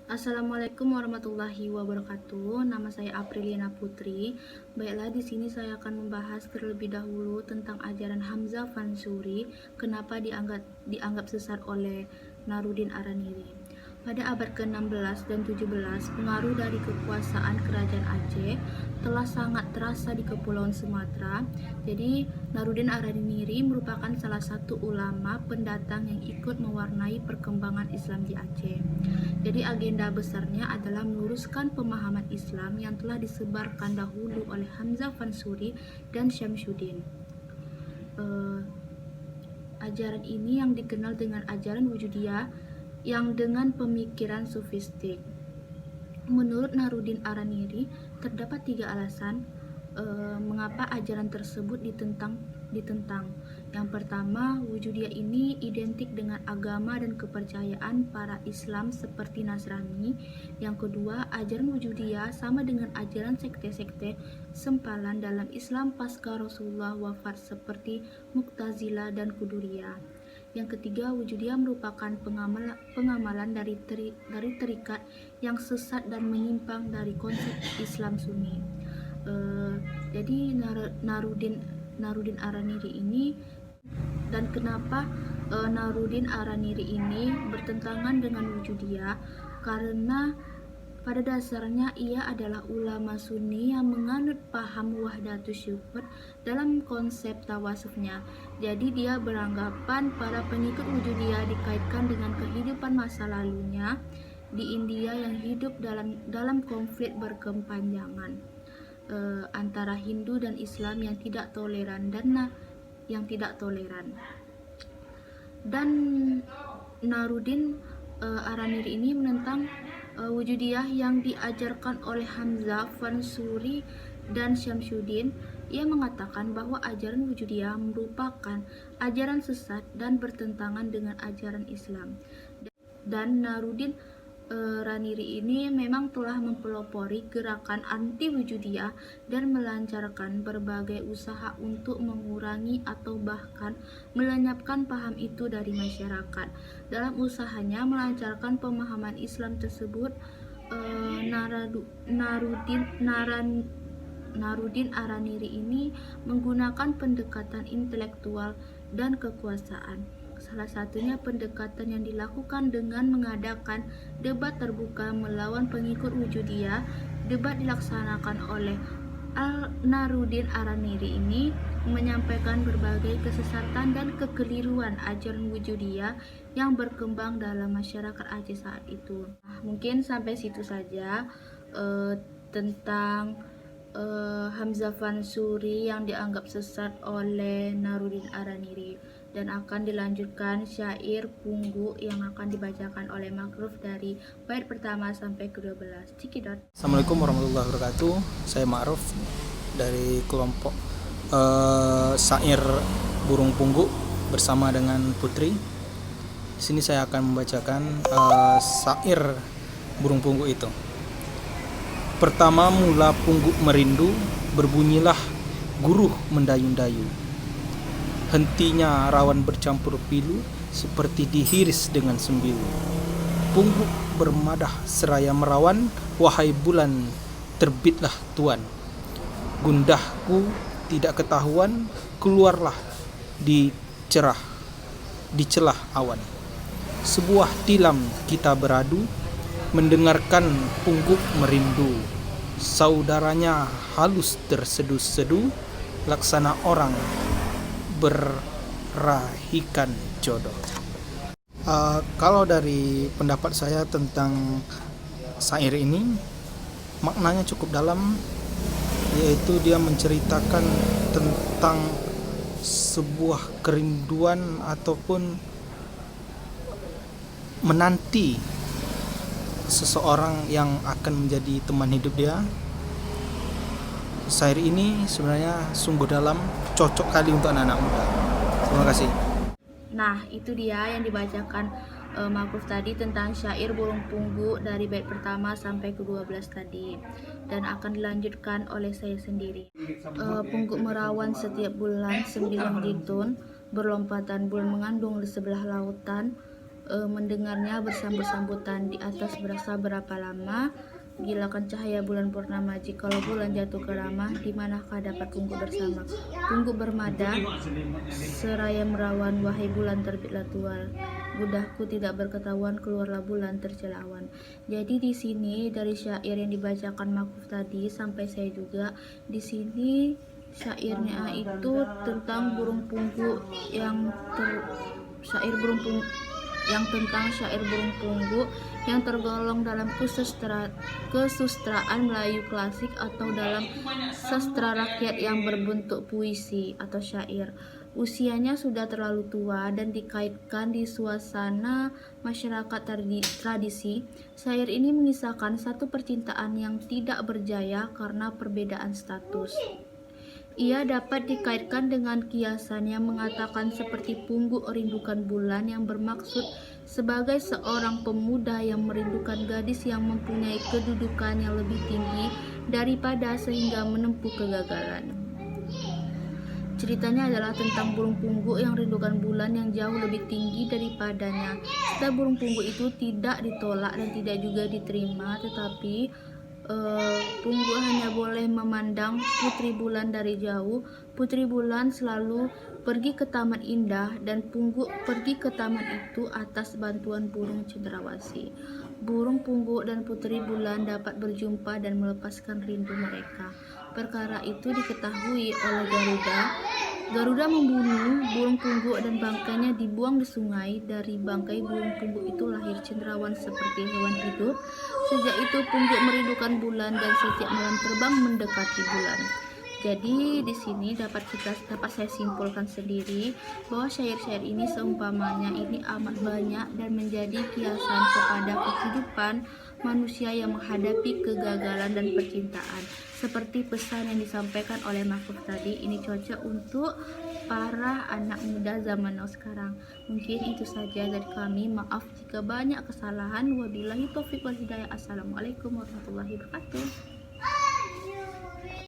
Assalamualaikum warahmatullahi wabarakatuh. Nama saya Apriliana Putri. Baiklah, di sini saya akan membahas terlebih dahulu tentang ajaran Hamzah Fansuri, kenapa dianggap sesat oleh Narudin Araniri. Pada abad ke-16 dan 17, pengaruh dari kekuasaan kerajaan Aceh telah sangat terasa di Kepulauan Sumatera. Jadi, Narudin Araniri merupakan salah satu ulama pendatang yang ikut mewarnai perkembangan Islam di Aceh. Jadi agenda besarnya adalah meluruskan pemahaman Islam yang telah disebarkan dahulu oleh Hamzah Fansuri dan Syamsuddin. Ajaran ini yang dikenal dengan ajaran Wujudiyah yang dengan pemikiran sofistik. Menurut Narudin Araniri, terdapat 3 alasan mengapa ajaran tersebut ditentang. Yang pertama, Wujudiyah ini identik dengan agama dan kepercayaan para Islam seperti Nasrani. Yang kedua, ajaran Wujudiyah sama dengan ajaran sekte-sekte sempalan dalam Islam pasca Rasulullah wafat seperti Mu'tazilah dan Quduriyah. Yang ketiga, Wujudiyah merupakan pengamalan dari tarikat yang sesat dan menyimpang dari konsep Islam Sunni. Jadi Narudin Araniri ini, dan kenapa Narudin Araniri ini bertentangan dengan Wujudiyah, karena pada dasarnya ia adalah ulama Sunni yang menganut paham wahdatus syukur dalam konsep tawasufnya. Jadi dia beranggapan para pengikut Wujudiyah dikaitkan dengan kehidupan masa lalunya di India yang hidup dalam konflik berkepanjangan antara Hindu dan Islam yang tidak toleran dan Narudin Araniri ini menentang Wujudiyah yang diajarkan oleh Hamzah Fansuri dan Syamsuddin. Ia mengatakan bahwa ajaran Wujudiyah merupakan ajaran sesat dan bertentangan dengan ajaran Islam. Dan Narudin Raniri ini memang telah mempelopori gerakan anti Wujudiyah dan melancarkan berbagai usaha untuk mengurangi atau bahkan melenyapkan paham itu dari masyarakat. Dalam usahanya melancarkan pemahaman Islam tersebut, Narudin Araniri ini menggunakan pendekatan intelektual dan kekuasaan. Salah satunya pendekatan yang dilakukan dengan mengadakan debat terbuka melawan pengikut Wujudiyah. Debat dilaksanakan oleh Narudin Araniri ini menyampaikan berbagai kesesatan dan kekeliruan ajaran Wujudiyah yang berkembang dalam masyarakat Aceh saat itu. Mungkin sampai situ saja tentang Hamzah Fansuri yang dianggap sesat oleh Narudin Araniri, dan akan dilanjutkan syair Punggu yang akan dibacakan oleh Makruf dari bait pertama sampai ke-12. Cikidot. Assalamualaikum warahmatullahi wabarakatuh. Saya Ma'ruf dari kelompok syair Burung Punggu bersama dengan Putri. Di sini saya akan membacakan syair Burung Punggu itu. Pertama mula pungguk merindu, berbunyilah guruh mendayun-dayu. Hentinya rawan bercampur pilu, seperti dihiris dengan sembilu. Pungguk bermadah seraya merawan, wahai bulan terbitlah tuan. Gundahku tidak ketahuan, keluarlah di celah awan. Sebuah tilam kita beradu, mendengarkan pungguk merindu. Saudaranya halus tersedu-sedu, laksana orang berahikan jodoh. Kalau dari pendapat saya tentang syair ini, maknanya cukup dalam, yaitu dia menceritakan tentang sebuah kerinduan ataupun menanti seseorang yang akan menjadi teman hidup dia. Syair ini sebenarnya sungguh dalam, cocok kali untuk anak-anak muda. Terima kasih. Nah, itu dia yang dibacakan Makruf tadi tentang syair Burung Punggu dari bait pertama sampai ke-12 tadi, dan akan dilanjutkan oleh saya sendiri. Pungguk merawan setiap bulan 9 ditun, berlompatan bulan mengandung di sebelah lautan. mendengarnya bersambut-sambutan. Di atas berasa berapa lama, gilakan cahaya bulan purnama, jikalau bulan jatuh ke ramah, di manakah dapat pungguk bersama? Pungguk bermada, seraya merawan, wahai bulan terbitlah tual. Gudahku tidak berketahuan, keluarlah bulan tercela awan. Jadi di sini dari syair yang dibacakan Makuf tadi sampai saya juga di sini syairnya itu tentang burung pungguk syair burung pungguk yang tergolong dalam kesustraan Melayu klasik atau dalam sastra rakyat yang berbentuk puisi atau syair. Usianya sudah terlalu tua dan dikaitkan di suasana masyarakat tradisi. Syair ini mengisahkan satu percintaan yang tidak berjaya karena perbedaan status. Ia dapat dikaitkan dengan kiasan yang mengatakan seperti pungguk rindukan bulan, yang bermaksud sebagai seorang pemuda yang merindukan gadis yang mempunyai kedudukan yang lebih tinggi daripada sehingga menempuh kegagalan. Ceritanya adalah tentang burung pungguk yang rindukan bulan yang jauh lebih tinggi daripadanya. Setelah burung pungguk itu tidak ditolak dan tidak juga diterima, tetapi pungguk hanya boleh memandang putri bulan dari jauh. Putri bulan selalu pergi ke taman indah dan pungguk pergi ke taman itu atas bantuan burung cendrawasih. Burung pungguk dan putri bulan dapat berjumpa dan melepaskan rindu mereka. Perkara itu diketahui oleh Garuda. Garuda membunuh burung pungguk dan bangkainya dibuang di sungai. Dari bangkai burung pungguk itu lahir cendrawan seperti hewan hidup. Sejak itu pungguk merindukan bulan dan setiap malam terbang mendekati bulan. Jadi di sini dapat saya simpulkan sendiri bahwa syair-syair ini seumpamanya ini amat banyak dan menjadi kiasan kepada kehidupan manusia yang menghadapi kegagalan dan percintaan. Seperti pesan yang disampaikan oleh Makuf tadi, ini cocok untuk para anak muda zaman now sekarang. Mungkin itu saja dari kami. Maaf jika banyak kesalahan. Wabillahi taufiq wal hidayah. Assalamualaikum warahmatullahi wabarakatuh.